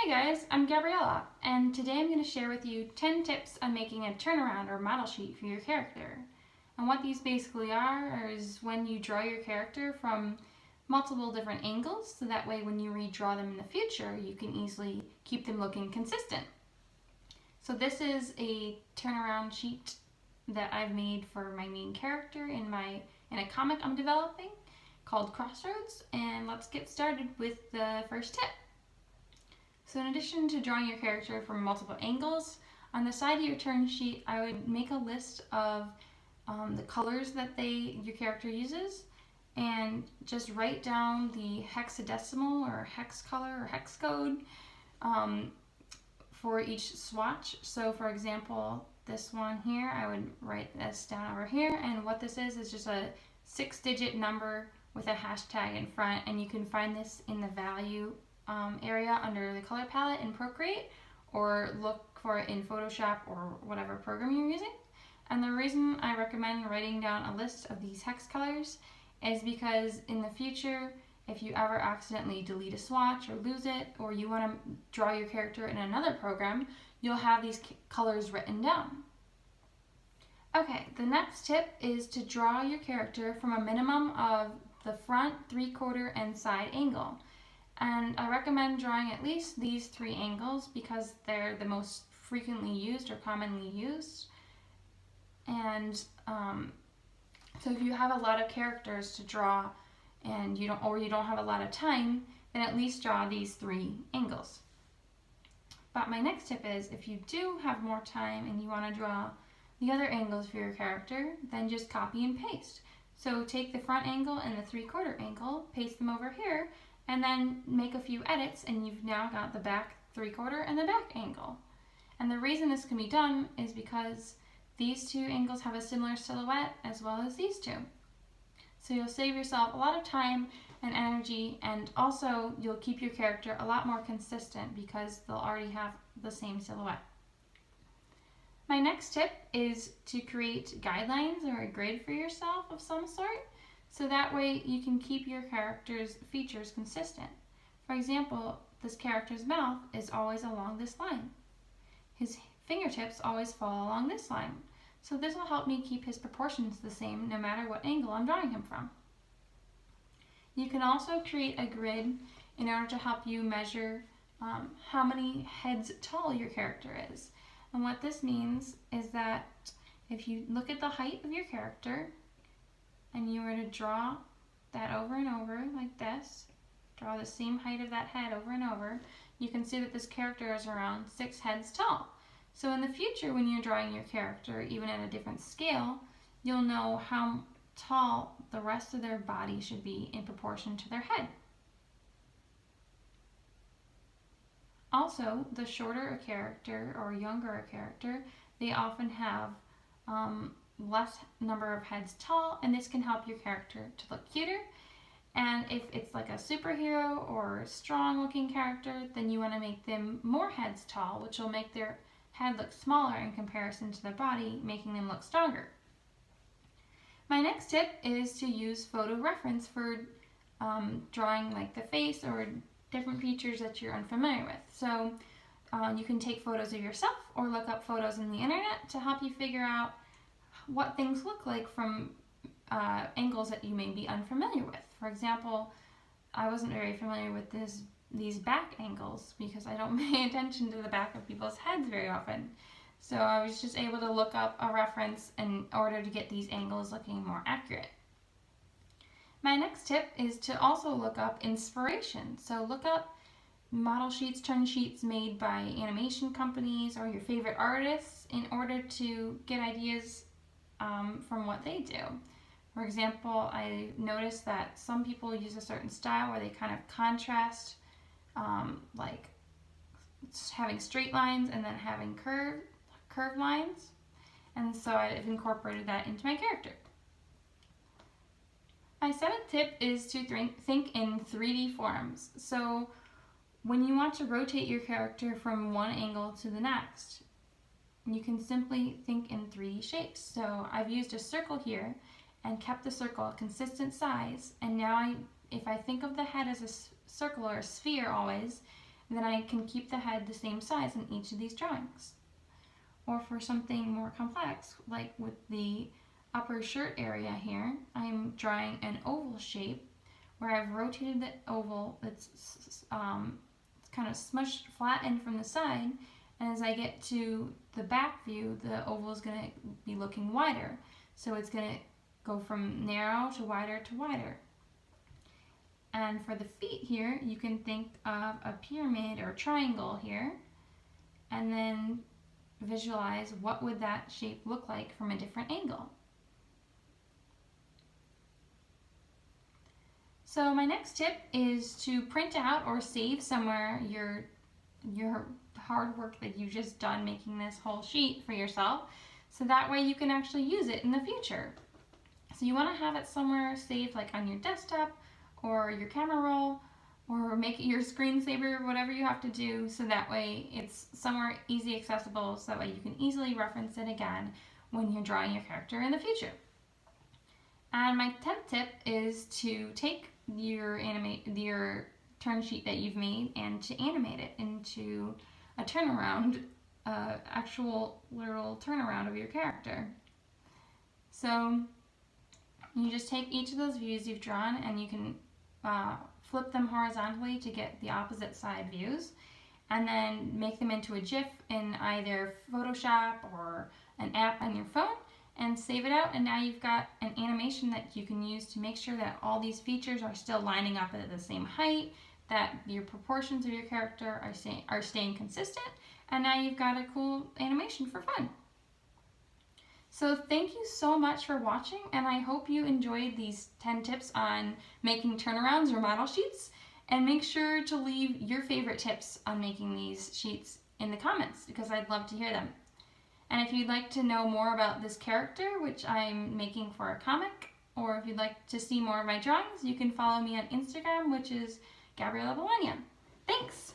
Hi guys, I'm Gabriella, and today I'm going to share with you 10 tips on making a turnaround or model sheet for your character. And what these basically are is when you draw your character from multiple different angles, so that way when you redraw them in the future, you can easily keep them looking consistent. So this is a turnaround sheet that I've made for my main character in a comic I'm developing called Crossroads, and let's get started with the first tip. So in addition to drawing your character from multiple angles, on the side of your turn sheet, I would make a list of the colors that your character uses, and just write down the hexadecimal or hex color or hex code for each swatch. So for example, this one here, I would write this down over here, and what this is just a 6-digit number with a hashtag in front, and you can find this in the value area under the color palette in Procreate, or look for it in Photoshop or whatever program you're using. And the reason I recommend writing down a list of these hex colors is because in the future, if you ever accidentally delete a swatch or lose it, or you want to draw your character in another program, you'll have these colors written down. Okay, the next tip is to draw your character from a minimum of the front, 3/4, and side angle. And I recommend drawing at least these 3 angles because they're the most frequently used or commonly used. And so if you have a lot of characters to draw and you don't have a lot of time, then at least draw these 3 angles. But my next tip is, if you do have more time and you want to draw the other angles for your character, then just copy and paste. So take the front angle and the 3/4 angle, paste them over here, and then make a few edits, and you've now got the back 3/4 and the back angle. And the reason this can be done is because these 2 angles have a similar silhouette as well as these 2. So you'll save yourself a lot of time and energy, and also you'll keep your character a lot more consistent because they'll already have the same silhouette. My next tip is to create guidelines or a grid for yourself of some sort, so that way you can keep your character's features consistent. For example, this character's mouth is always along this line. His fingertips always fall along this line. So this will help me keep his proportions the same no matter what angle I'm drawing him from. You can also create a grid in order to help you measure how many heads tall your character is. And what this means is that if you look at the height of your character and you were to draw that over and over like this, draw the same height of that head over and over, you can see that this character is around 6 heads tall. So in the future, when you're drawing your character, even at a different scale, you'll know how tall the rest of their body should be in proportion to their head. Also, the shorter a character or younger a character, they often have less number of heads tall, and this can help your character to look cuter. And if it's like a superhero or a strong looking character, then you want to make them more heads tall, which will make their head look smaller in comparison to their body, making them look stronger. My next tip is to use photo reference for drawing like the face or different features that you're unfamiliar with. So you can take photos of yourself or look up photos on the internet to help you figure out what things look like from angles that you may be unfamiliar with. For example, I wasn't very familiar with these back angles because I don't pay attention to the back of people's heads very often. So I was just able to look up a reference in order to get these angles looking more accurate. My next tip is to also look up inspiration. So look up model sheets, turn sheets made by animation companies or your favorite artists in order to get ideas from what they do. For example, I noticed that some people use a certain style where they kind of contrast like having straight lines and then having curved lines, and so I've incorporated that into my character. My 7th tip is to think in 3D forms. So when you want to rotate your character from one angle to the next, you can simply think in 3D shapes. So I've used a circle here and kept the circle a consistent size, and now if I think of the head as a circle or a sphere always, then I can keep the head the same size in each of these drawings. Or for something more complex, like with the upper shirt area here, I'm drawing an oval shape where I've rotated the oval. It's kind of smushed flat in from the side, and as I get to the back view, the oval is going to be looking wider. So it's going to go from narrow to wider to wider. And for the feet here, you can think of a pyramid or triangle here, and then visualize what would that shape look like from a different angle. So my next tip is to print out or save somewhere your hard work that you've just done making this whole sheet for yourself, so that way you can actually use it in the future. So you want to have it somewhere saved, like on your desktop or your camera roll, or make it your screensaver, whatever you have to do, so that way it's somewhere easy accessible, so that way you can easily reference it again when you're drawing your character in the future. And my 10th tip is to take your turn sheet that you've made and to animate it into a turnaround, actual literal turnaround of your character. So you just take each of those views you've drawn and you can flip them horizontally to get the opposite side views, and then make them into a GIF in either Photoshop or an app on your phone, and save it out, and now you've got an animation that you can use to make sure that all these features are still lining up at the same height, that your proportions of your character are staying consistent, and now you've got a cool animation for fun. So thank you so much for watching, and I hope you enjoyed these 10 tips on making turnarounds or model sheets, and make sure to leave your favorite tips on making these sheets in the comments, because I'd love to hear them. And if you'd like to know more about this character, which I'm making for a comic, or if you'd like to see more of my drawings, you can follow me on Instagram, which is Gabriela Bologna. Thanks!